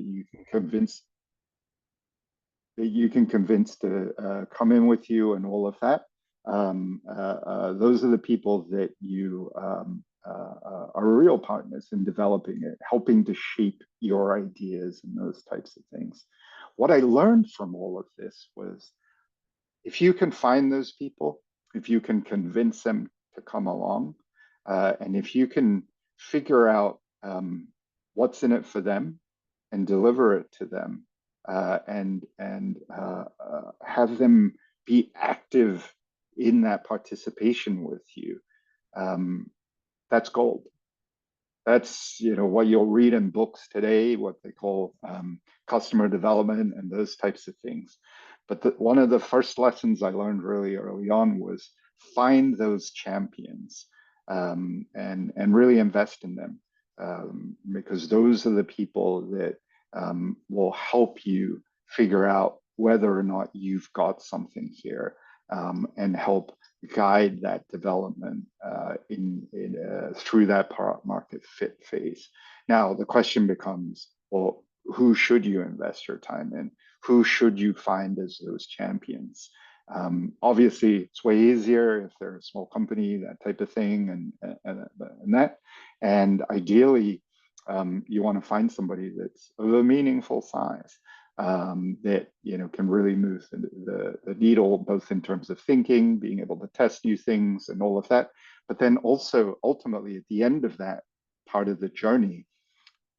you can convince to come in with you and all of that. Those are the people that you are real partners in developing it, helping to shape your ideas and those types of things. What I learned from all of this was, if you can find those people, if you can convince them to come along, and if you can figure out what's in it for them and deliver it to them, and have them be active in that participation with you, that's gold. That's, what you'll read in books today, what they call customer development and those types of things. But one of the first lessons I learned really early on was find those champions, and really invest in them, because those are the people that will help you figure out whether or not you've got something here, and help guide that development through that market fit phase. Now, the question becomes, well, who should you invest your time in? Who should you find as those champions? Obviously, it's way easier if they're a small company, that type of thing, and that. And ideally, you want to find somebody that's of a meaningful size, that can really move the needle, both in terms of thinking, being able to test new things, and all of that. But then also, ultimately, at the end of that part of the journey,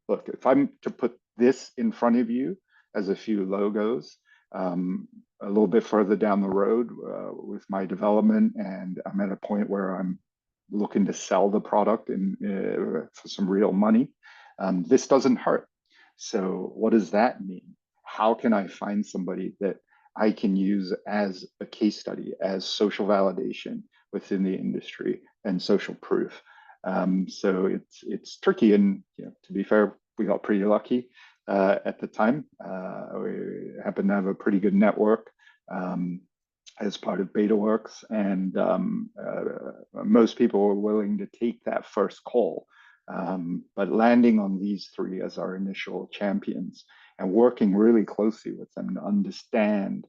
look, if I'm to put this in front of you as a few logos, a little bit further down the road with my development, and I'm at a point where I'm looking to sell the product for some real money, this doesn't hurt. So what does that mean? How can I find somebody that I can use as a case study, as social validation within the industry and social proof? So it's tricky, and to be fair, we got pretty lucky at the time. We happened to have a pretty good network as part of BetaWorks, and most people were willing to take that first call. But landing on these three as our initial champions and working really closely with them to understand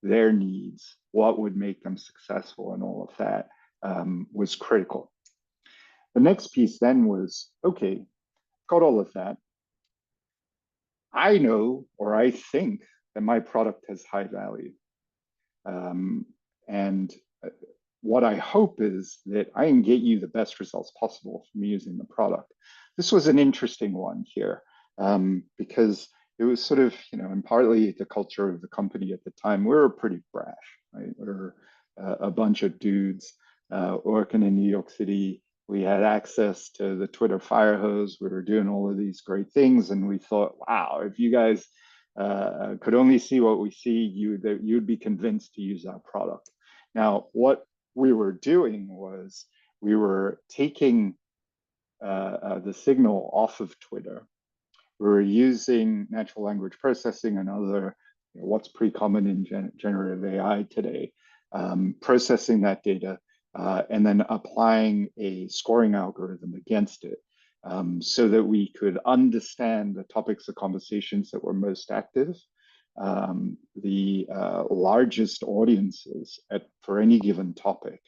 their needs, what would make them successful, and all of that was critical. The next piece then was, okay, got all of that. I know, or I think, that my product has high value. And what I hope is that I can get you the best results possible from using the product. This was an interesting one here, because it was sort of, and partly the culture of the company at the time. We were pretty brash, right? We were a bunch of dudes working in New York City. We had access to the Twitter fire hose. We were doing all of these great things, and we thought, wow, if you guys could only see what we see, you'd be convinced to use our product. Now, what we were doing was we were taking the signal off of Twitter. We were using natural language processing and other, what's pretty common in generative AI today, processing that data, and then applying a scoring algorithm against it, so that we could understand the topics of conversations that were most active, the largest audiences for any given topic,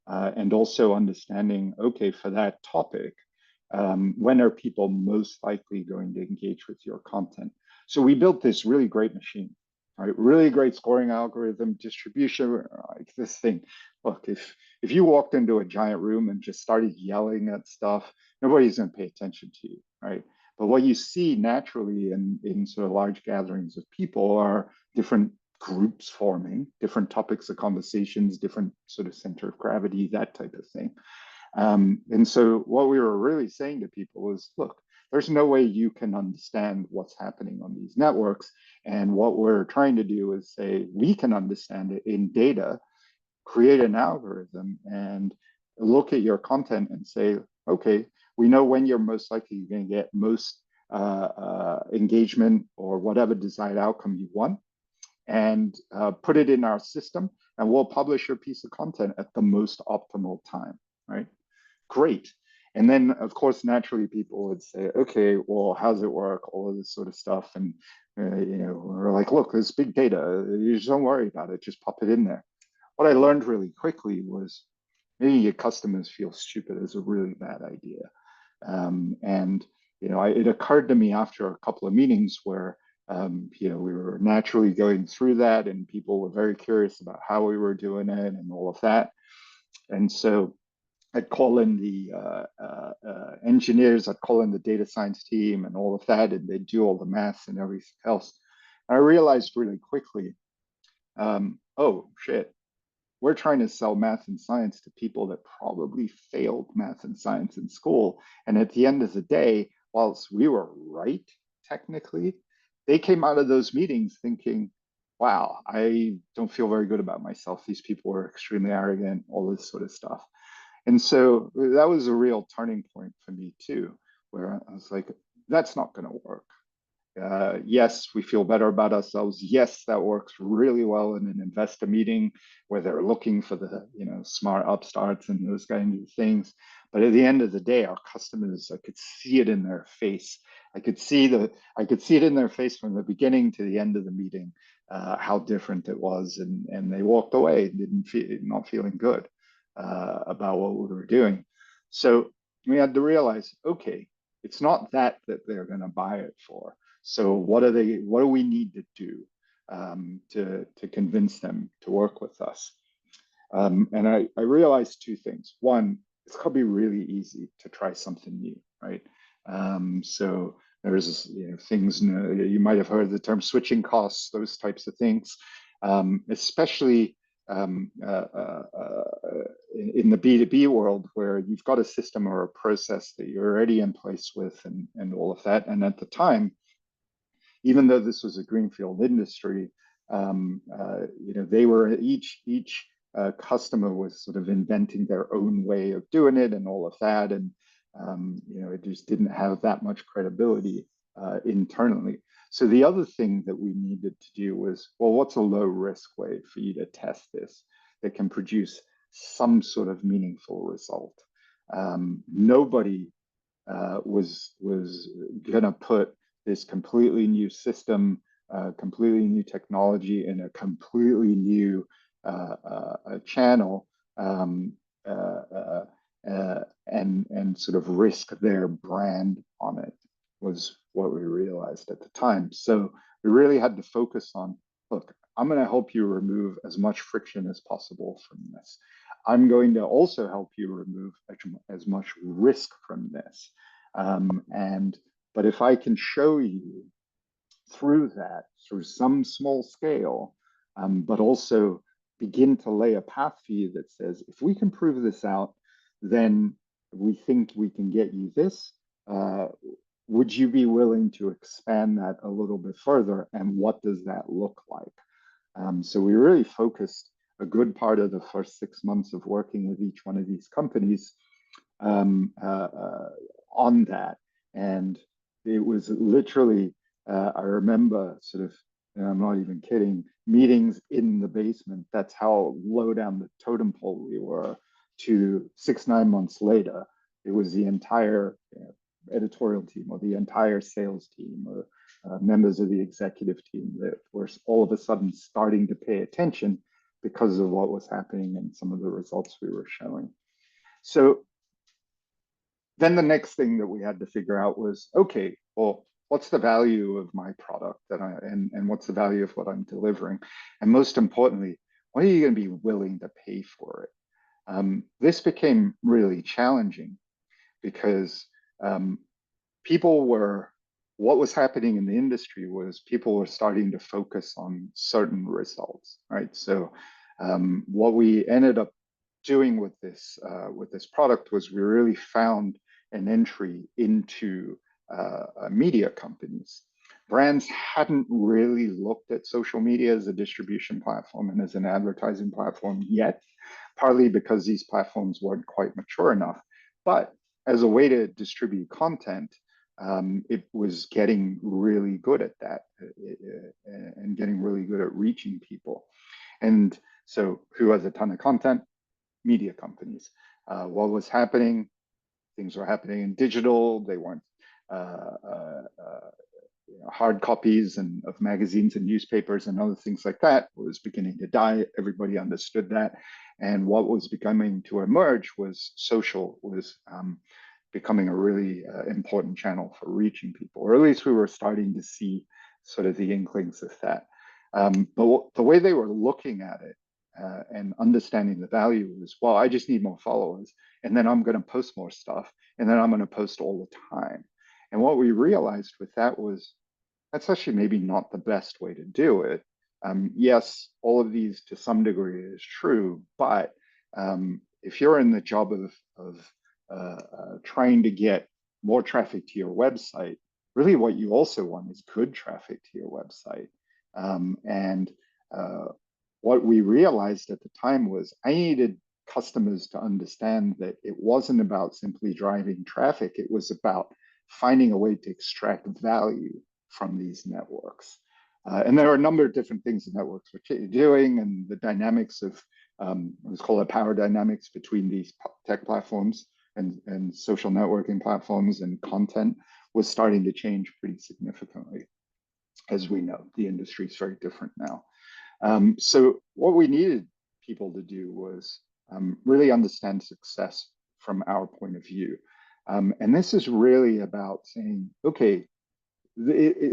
and also understanding, okay, for that topic, when are people most likely going to engage with your content? So we built this really great machine, right? Really great scoring algorithm, distribution, like this thing. Look, if you walked into a giant room and just started yelling at stuff, nobody's going to pay attention to you, right? But what you see naturally in sort of large gatherings of people are different groups forming, different topics of conversations, different sort of center of gravity, that type of thing. And so what we were really saying to people was, look, there's no way you can understand what's happening on these networks. And what we're trying to do is say, we can understand it in data, create an algorithm, and look at your content and say, okay, we know when you're most likely going to get most engagement or whatever desired outcome you want, and put it in our system, and we'll publish your piece of content at the most optimal time, right? Great. And then, of course, naturally, people would say, okay, well, how's it work? All of this sort of stuff. And, we're like, look, there's big data. You just don't worry about it. Just pop it in there. What I learned really quickly was maybe your customers feel stupid is a really bad idea. And it occurred to me after a couple of meetings where we were naturally going through that, and people were very curious about how we were doing it and all of that. And so I'd call in the engineers, I'd call in the data science team and all of that, and they'd do all the math and everything else. And I realized really quickly, oh shit, we're trying to sell math and science to people that probably failed math and science in school. And at the end of the day, whilst we were right, technically, they came out of those meetings thinking, wow, I don't feel very good about myself. These people are extremely arrogant, all this sort of stuff. And so that was a real turning point for me too, where I was like, that's not going to work. Yes, we feel better about ourselves. Yes, that works really well in an investor meeting where they're looking for the smart upstarts and those kinds of things. But at the end of the day, our customers, I could see it in their face. I could see it in their face from the beginning to the end of the meeting, how different it was, and they walked away, not feeling good about what we were doing. So we had to realize, okay, it's not that they're going to buy it for. So what do we need to do to convince them to work with us? And I realized two things. One, it's going to be really easy to try something new, right? So there's things you might have heard the term switching costs, those types of things, especially in the B2B world where you've got a system or a process that you're already in place with and all of that. And at the time, even though this was a greenfield industry, they were each customer was sort of inventing their own way of doing it and all of that, and it just didn't have that much credibility internally. So the other thing that we needed to do was, well, what's a low risk way for you to test this that can produce some sort of meaningful result? Nobody was going to put this completely new system, completely new technology in a completely new channel, and sort of risk their brand on it was what we realized at the time. So we really had to focus on, look, I'm going to help you remove as much friction as possible from this. I'm going to also help you remove as much risk from this. But if I can show you through that, through some small scale, but also begin to lay a path for you that says, if we can prove this out, then we think we can get you this. Would you be willing to expand that a little bit further? And what does that look like? So we really focused a good part of the first 6 months of working with each one of these companies on that. And it was literally, I remember sort of, and I'm not even kidding, meetings in the basement. That's how low down the totem pole we were. To 6, 9 months later, it was the entire editorial team or the entire sales team or members of the executive team that were all of a sudden starting to pay attention because of what was happening and some of the results we were showing. So then the next thing that we had to figure out was, okay, well, what's the value of my product and what's the value of what I'm delivering? And most importantly, what are you going to be willing to pay for it? This became really challenging because what was happening in the industry was people were starting to focus on certain results, right? So what we ended up doing with this product was we really found an entry into media companies. Brands hadn't really looked at social media as a distribution platform and as an advertising platform yet, partly because these platforms weren't quite mature enough. But as a way to distribute content, it was getting really good at that and getting really good at reaching people. And so who has a ton of content? Media companies. What was happening? things were happening in digital. They weren't uh, uh, uh, hard copies and of magazines and newspapers and other things like that was beginning to die. Everybody understood that. And what was becoming to emerge was social, was becoming a really important channel for reaching people, or at least we were starting to see sort of the inklings of that. But the way they were looking at it and understanding the value was, well, I just need more followers, and then I'm going to post more stuff, and then I'm going to post all the time. And what we realized with that was that's actually maybe not the best way to do it. Yes, all of these to some degree is true, but if you're in the job of trying to get more traffic to your website, really what you also want is good traffic to your website. And what we realized at the time was I needed customers to understand that it wasn't about simply driving traffic, it was about finding a way to extract value from these networks. And there are a number of different things the networks were doing, and the dynamics of let's call it power dynamics between these tech platforms and social networking platforms and content was starting to change pretty significantly. As we know, the industry is very different now. So what we needed people to do was really understand success from our point of view. And this is really about saying, okay,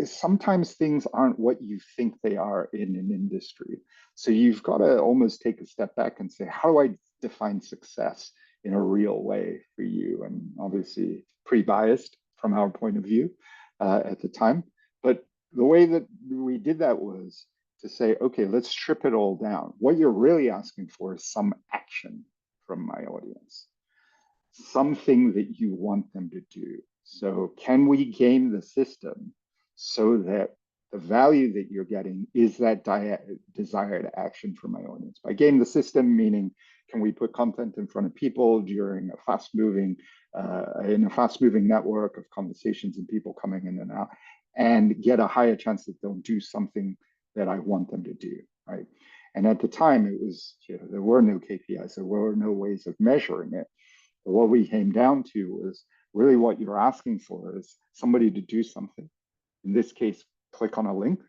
sometimes things aren't what you think they are in an industry. So you've got to almost take a step back and say, how do I define success in a real way for you? And obviously, pretty biased from our point of view at the time. But the way that we did that was to say, okay, let's strip it all down. What you're really asking for is some action from my audience, something that you want them to do. So, can we game the system so that the value that you're getting is that desired action from my audience? By game the system, meaning can we put content in front of people during a in a fast moving network of conversations and people coming in and out, and get a higher chance that they'll do something that I want them to do, right? And at the time, it was there were no KPIs, there were no ways of measuring it. But what we came down to was really what you're asking for is somebody to do something. In this case, click on a link,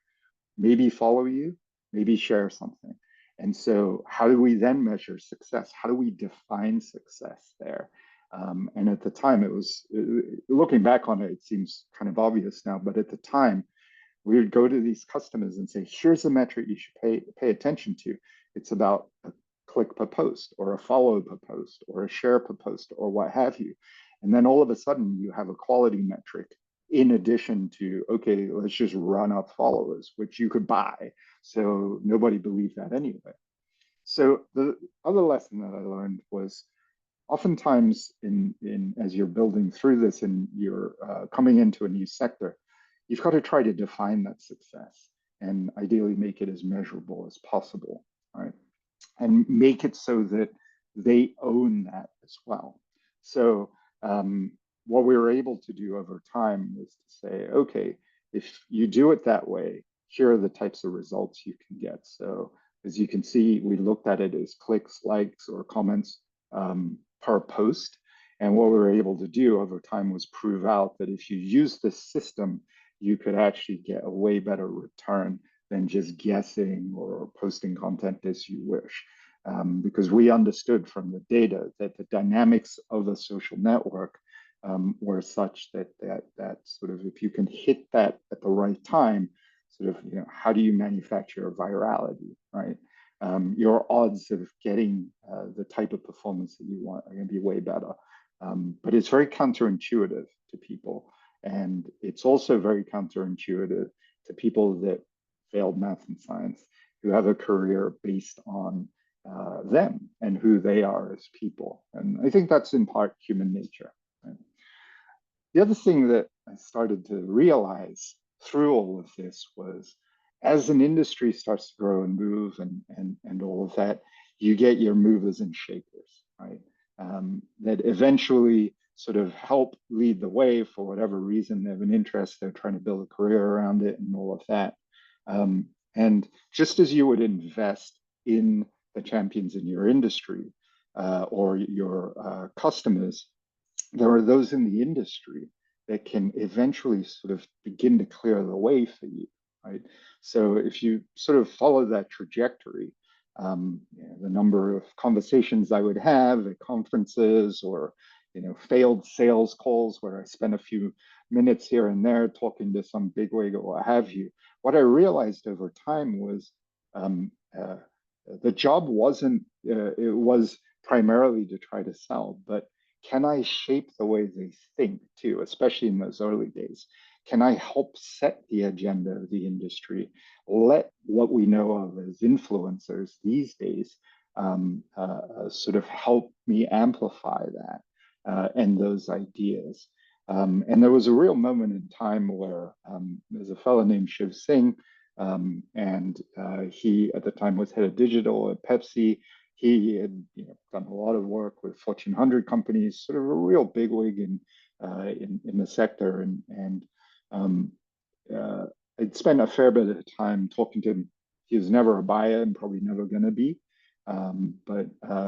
maybe follow you, maybe share something. And so, how do we then measure success? How do we define success there? And at the time, it was looking back on it, it seems kind of obvious now, but at the time, we would go to these customers and say, here's a metric you should pay attention to. It's about a click per post or a follow per post or a share per post or what have you. And then all of a sudden you have a quality metric in addition to, okay, let's just run up followers, which you could buy. So nobody believed that anyway. So the other lesson that I learned was oftentimes in as you're building through this and you're coming into a new sector, you've got to try to define that success and ideally make it as measurable as possible, right? And make it so that they own that as well. So what we were able to do over time was to say, okay, if you do it that way, here are the types of results you can get. So as you can see, we looked at it as clicks, likes, or comments per post. And what we were able to do over time was prove out that if you use this system, you could actually get a way better return than just guessing or posting content as you wish. Because we understood from the data that the dynamics of a social network were such that sort of if you can hit that at the right time, sort of how do you manufacture virality, right? Your odds of getting the type of performance that you want are going to be way better. But it's very counterintuitive to people. And it's also very counterintuitive to people that failed math and science, who have a career based on them and who they are as people. And I think that's in part human nature. Right? The other thing that I started to realize through all of this was as an industry starts to grow and move and all of that, you get your movers and shakers, right? That eventually sort of help lead the way for whatever reason. They have an interest, they're trying to build a career around it and all of that. And just as you would invest in the champions in your industry or your customers, there are those in the industry that can eventually sort of begin to clear the way for you, right? So if you sort of follow that trajectory, the number of conversations I would have at conferences or failed sales calls where I spent a few minutes here and there talking to some bigwig or what have you. What I realized over time was um, uh, the job wasn't, it was primarily to try to sell, but can I shape the way they think too, especially in those early days? Can I help set the agenda of the industry? Let what we know of as influencers these days sort of help me amplify that and those ideas. And there was a real moment in time where there's a fellow named Shiv Singh, and he at the time was head of digital at Pepsi. He had done a lot of work with Fortune 100 companies, sort of a real bigwig in the sector, and um, uh, I'd spent a fair bit of time talking to him. He was never a buyer and probably never going to be, but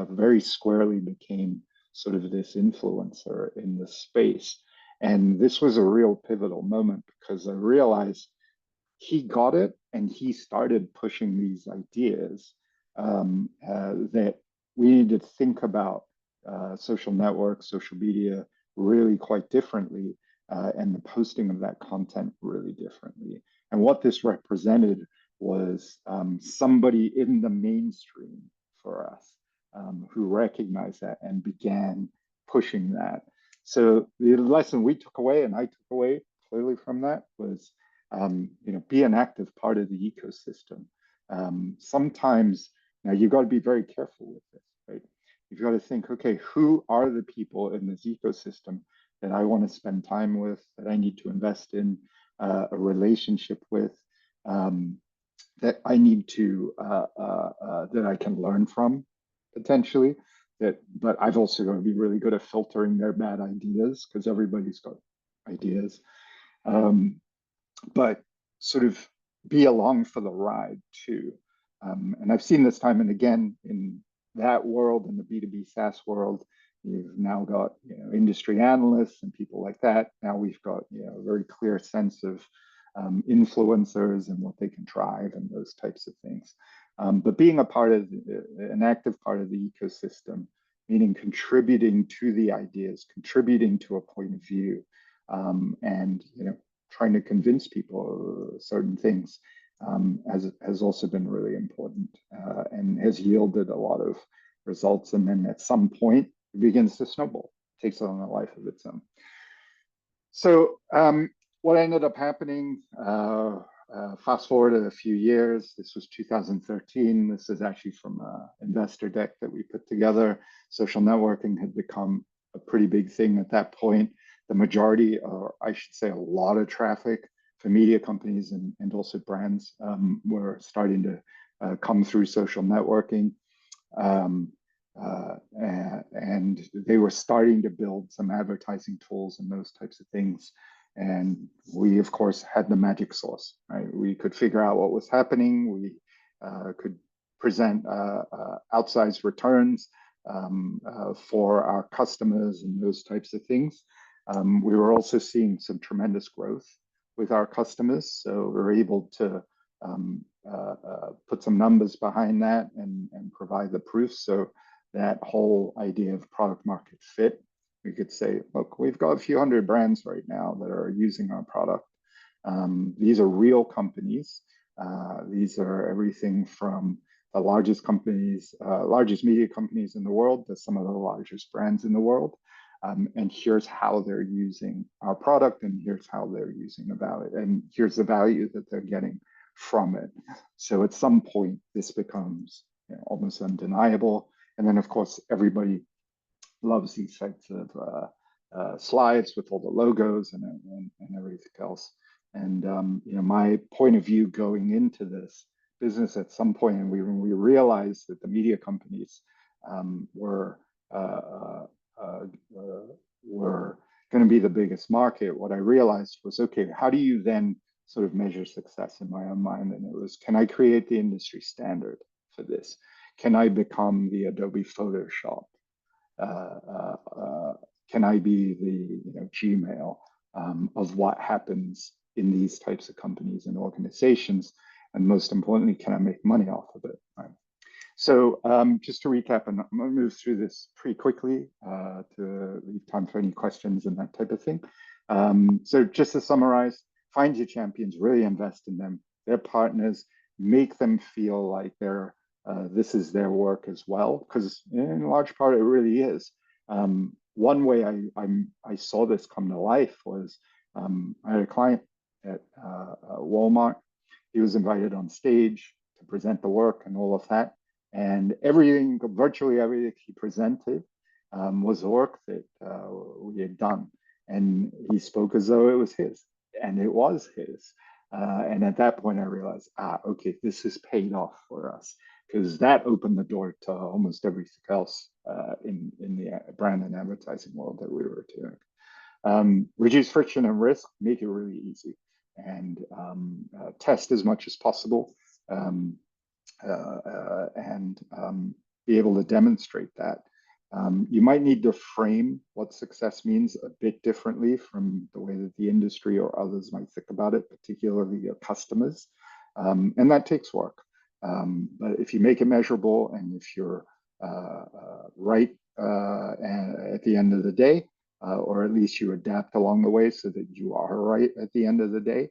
very squarely became sort of this influencer in the space. And this was a real pivotal moment because I realized he got it and he started pushing these ideas that we need to think about social networks, social media really quite differently, and the posting of that content really differently. And what this represented was somebody in the mainstream for us who recognized that and began pushing that. So the lesson we took away and I took away clearly from that was be an active part of the ecosystem. Sometimes now you've got to be very careful with this, right? You've got to think, okay, who are the people in this ecosystem that I want to spend time with, that I need to invest in a relationship with, um, that I need to that I can learn from potentially. But I've also got to be really good at filtering their bad ideas because everybody's got ideas. Um, but sort of be along for the ride too. And I've seen this time and again in that world, in the B2B SaaS world. You've now got industry analysts and people like that. Now we've got a very clear sense of influencers and what they can drive and those types of things. But being a part of an active part of the ecosystem, meaning contributing to the ideas, contributing to a point of view, and trying to convince people certain things has also been really important and has yielded a lot of results. And then at some point, it begins to snowball, takes on a life of its own. So what ended up happening, fast forward a few years, this was 2013. This is actually from an investor deck that we put together. Social networking had become a pretty big thing at that point. The majority, or I should say a lot of traffic for media companies and also brands were starting to come through social networking. Um, and they were starting to build some advertising tools and those types of things. And we, of course, had the magic sauce, right? We could figure out what was happening. We could present outsized returns for our customers and those types of things. We were also seeing some tremendous growth with our customers. So we were able to put some numbers behind that and provide the proof. So that whole idea of product market fit, we could say, look, we've got a few hundred brands right now that are using our product. These are real companies. These are everything from the largest companies, largest media companies in the world to some of the largest brands in the world. And here's how they're using our product, and here's how they're using about it, and here's the value that they're getting from it. So at some point, this becomes almost undeniable. And then, of course, everybody loves these types of slides with all the logos and everything else. And my point of view going into this business at some point, and when we realized that the media companies were were going to be the biggest market, what I realized was, okay, how do you then sort of measure success in my own mind? And it was, can I create the industry standard for this? Can I become the Adobe Photoshop? Uh, uh, uh, can I be the Gmail of what happens in these types of companies and organizations? And most importantly, can I make money off of it? Right? So just to recap, and I'm going to move through this pretty quickly to leave time for any questions and that type of thing. So just to summarize, find your champions, really invest in them. They're partners, make them feel like this is their work as well, because in large part it really is. One way I saw this come to life was I had a client at Walmart. He was invited on stage to present the work and all of that. And virtually everything he presented was work that we had done. And he spoke as though it was his, and it was his. And at that point, I realized, okay, this has paid off for us, because that opened the door to almost everything else in the brand and advertising world that we were doing. Reduce friction and risk, make it really easy, and test as much as possible. And be able to demonstrate that. You might need to frame what success means a bit differently from the way that the industry or others might think about it, particularly your customers. And that takes work. But if you make it measurable, and if you're right at the end of the day, or at least you adapt along the way so that you are right at the end of the day,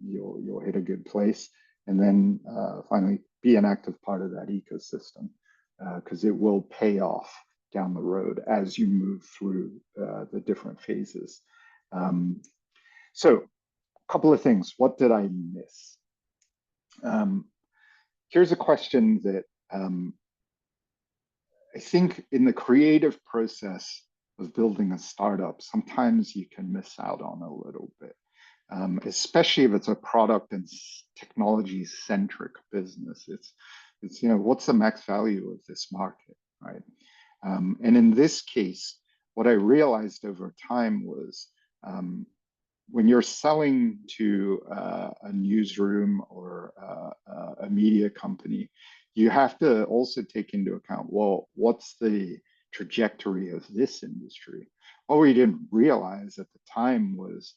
you'll hit a good place. And then finally, be an active part of that ecosystem, because it will pay off down the road as you move through the different phases. So a couple of things. What did I miss? Here's a question that I think in the creative process of building a startup, sometimes you can miss out on a little bit. Especially if it's a product and technology centric business. It's what's the max value of this market, right? And in this case, what I realized over time was when you're selling to a newsroom or a media company, you have to also take into account, well, what's the trajectory of this industry? What we didn't realize at the time was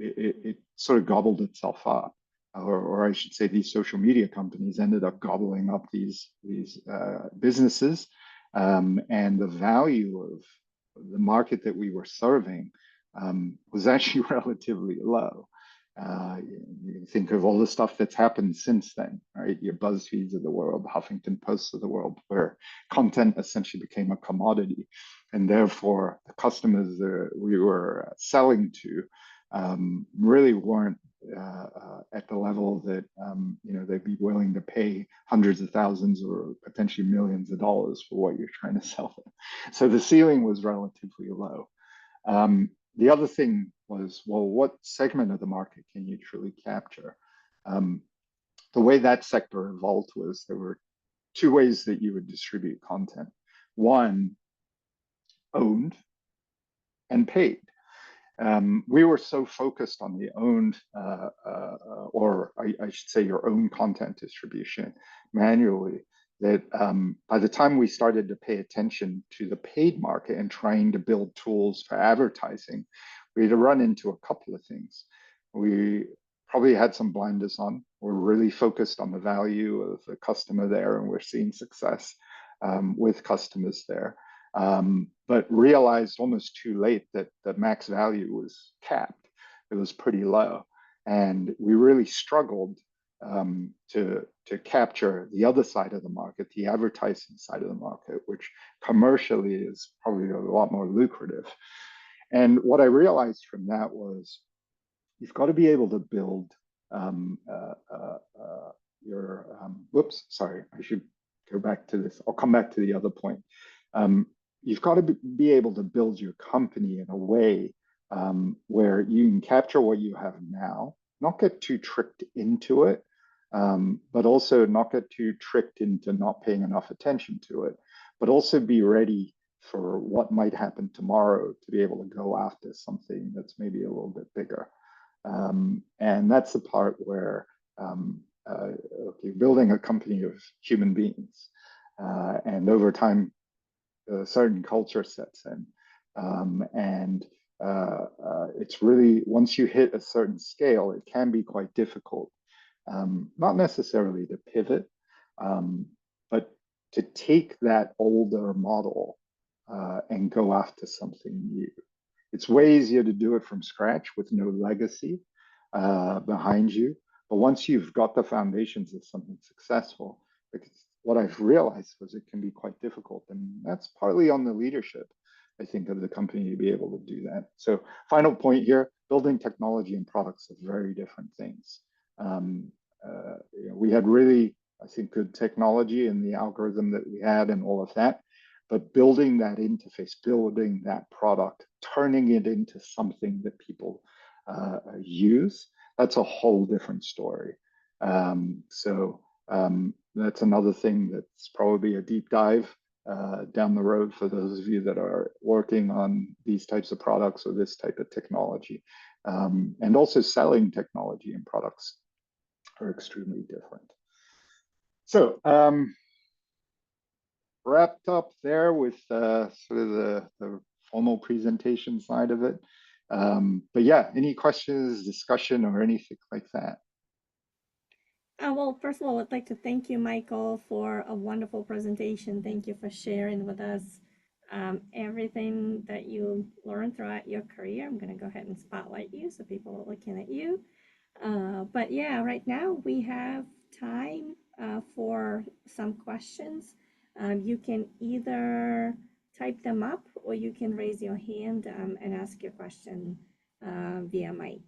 it sort of gobbled itself up, or I should say, these social media companies ended up gobbling up these businesses, and the value of the market that we were serving was actually relatively low. You think of all the stuff that's happened since then, right? Your BuzzFeeds of the world, Huffington Posts of the world, where content essentially became a commodity, and therefore the customers that we were selling to really weren't at the level that they'd be willing to pay hundreds of thousands or potentially millions of dollars for what you're trying to sell them. So the ceiling was relatively low. The other thing was, well, what segment of the market can you truly capture? The way that sector evolved was there were two ways that you would distribute content. One, owned, and paid. We were so focused on the owned, or I should say your own content distribution manually, that by the time we started to pay attention to the paid market and trying to build tools for advertising, we had to run into a couple of things. We probably had some blinders on. We're really focused on the value of the customer there, and we're seeing success with customers there. But realized almost too late that the max value was capped. It was pretty low. And we really struggled to capture the other side of the market, the advertising side of the market, which commercially is probably a lot more lucrative. And what I realized from that was you've got to be able to build whoops, sorry, I should go back to this. I'll come back to the other point. You've got to be able to build your company in a way where you can capture what you have now, not get too tricked into it, but also not get too tricked into not paying enough attention to it, but also be ready for what might happen tomorrow to be able to go after something that's maybe a little bit bigger. And that's the part where okay, building a company of human beings, and over time, a certain culture sets in. And it's really, once you hit a certain scale, it can be quite difficult, not necessarily to pivot, um, but to take that older model and go after something new. It's way easier to do it from scratch with no legacy behind you. But once you've got the foundations of something successful, because what I've realized was it can be quite difficult. And that's partly on the leadership, I think, of the company to be able to do that. So, final point here, building technology and products are very different things. We had really, I think, good technology in the algorithm that we had and all of that. But building that interface, building that product, turning it into something that people use, that's a whole different story. That's another thing that's probably a deep dive down the road for those of you that are working on these types of products or this type of technology. And also selling technology and products are extremely different. So, wrapped up there with sort of the formal presentation side of it. But yeah, any questions, discussion, or anything like that? Well, first of all, I'd like to thank you, Michael, for a wonderful presentation. Thank you for sharing with us everything that you learned throughout your career. I'm going to go ahead and spotlight you so people are looking at you. But yeah, right now we have time for some questions. You can either type them up or you can raise your hand and ask your question via mic.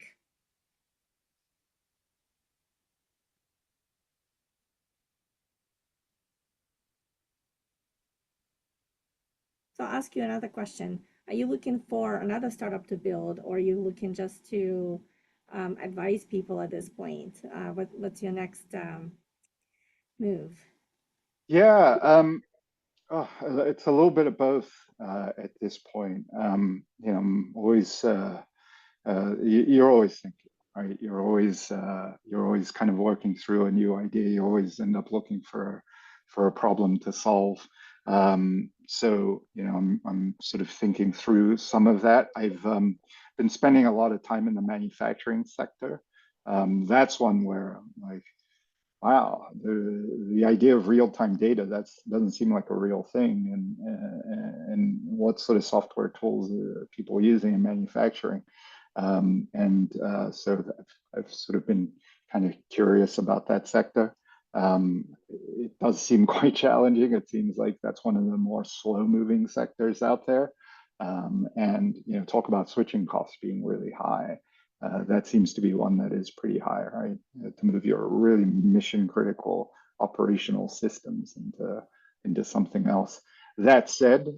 So I'll ask you another question. Are you looking for another startup to build, or are you looking just to advise people at this point? What's your next move? Yeah, it's a little bit of both at this point. I'm always you're always thinking, right? You're always kind of working through a new idea. You always end up looking for a problem to solve. I'm sort of thinking through some of that. I've been spending a lot of time in the manufacturing sector. That's one where I'm like, wow, the idea of real-time data, that doesn't seem like a real thing. And what sort of software tools are people using in manufacturing? So I've sort of been kind of curious about that sector. It does seem quite challenging. It seems like that's one of the more slow-moving sectors out there. Talk about switching costs being really high. That seems to be one that is pretty high, right? To move your really mission critical operational systems into something else. That said,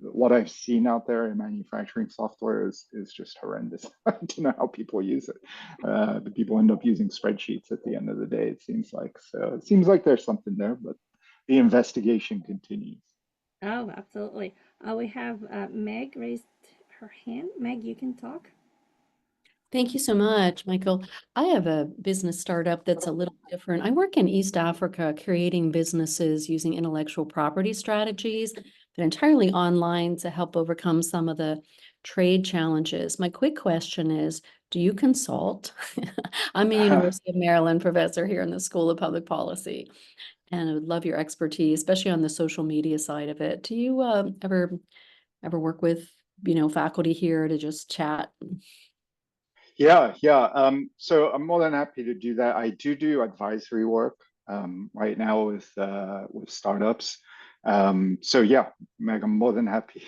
what I've seen out there in manufacturing software is just horrendous. I don't know how people use it. The people end up using spreadsheets at the end of the day, it seems like. So it seems like there's something there, but the investigation continues. Oh, absolutely. We have Meg raised her hand. Meg, you can talk. Thank you so much, Michael. I have a business startup that's a little different. I work in East Africa creating businesses using intellectual property strategies, but entirely online to help overcome some of the trade challenges. My quick question is, do you consult? I'm a University of Maryland professor here in the School of Public Policy, and I would love your expertise, especially on the social media side of it. Do you ever work with, faculty here to just chat? Yeah. So I'm more than happy to do that. I do advisory work right now with startups. So yeah, Meg, I'm more than happy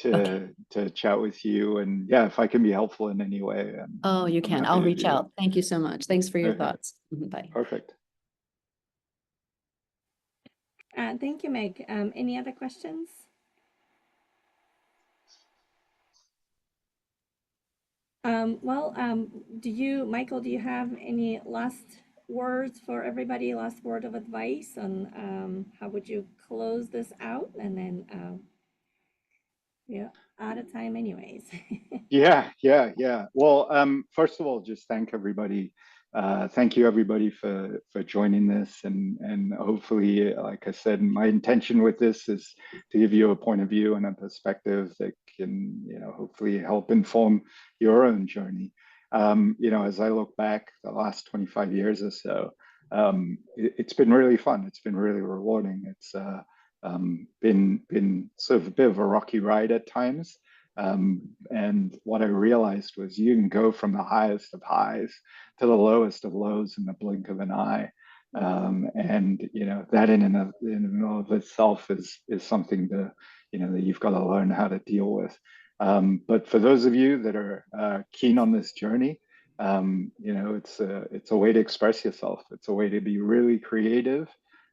Okay. to chat with you. And yeah, if I can be helpful in any way, Oh, you I'm can. happy I'll to reach do that. out. Thank you so much. Thanks for your Okay, thoughts. Bye. perfect. Thank you, Meg. Any other questions? Michael, do you have any last words for everybody? Last word of advice on how would you close this out? And then we're out of time, anyways. Yeah. Well, first of all, just thank everybody thank you everybody for joining this, and hopefully, like I said, my intention with this is to give you a point of view and a perspective that can, hopefully help inform your own journey. As I look back the last 25 years or so, it's been really fun. It's been really rewarding. It's been sort of a bit of a rocky ride at times. And what I realized was you can go from the highest of highs to the lowest of lows in the blink of an eye. And that in and of itself is something that you've got to learn how to deal with. But for those of you that are keen on this journey, it's a way to express yourself. It's a way to be really creative.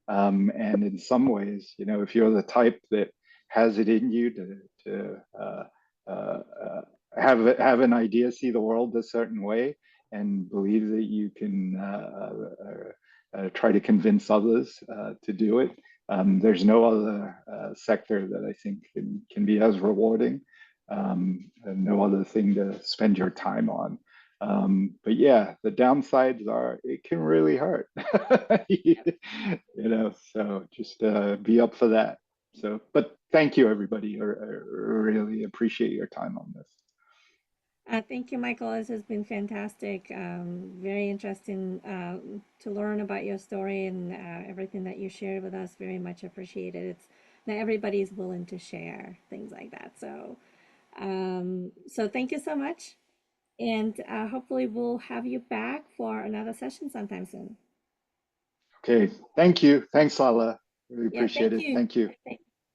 And in some ways, if you're the type that has it in you to have an idea, see the world a certain way, and believe that you can try to convince others to do it. There's no other sector that I think can be as rewarding, and no other thing to spend your time on. But yeah, the downsides are it can really hurt, so just be up for that. So, but thank you, everybody. I really appreciate your time on this. Thank you, Michael. This has been fantastic. Very interesting to learn about your story and everything that you shared with us. Very much appreciated. It's not everybody is willing to share things like that. So thank you so much. And hopefully we'll have you back for another session sometime soon. Okay, thank you. Thanks, Lala. Really Yeah, appreciate thank it. you. Thank you.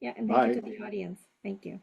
Yeah, and thank you to Bye. the audience. Thank you.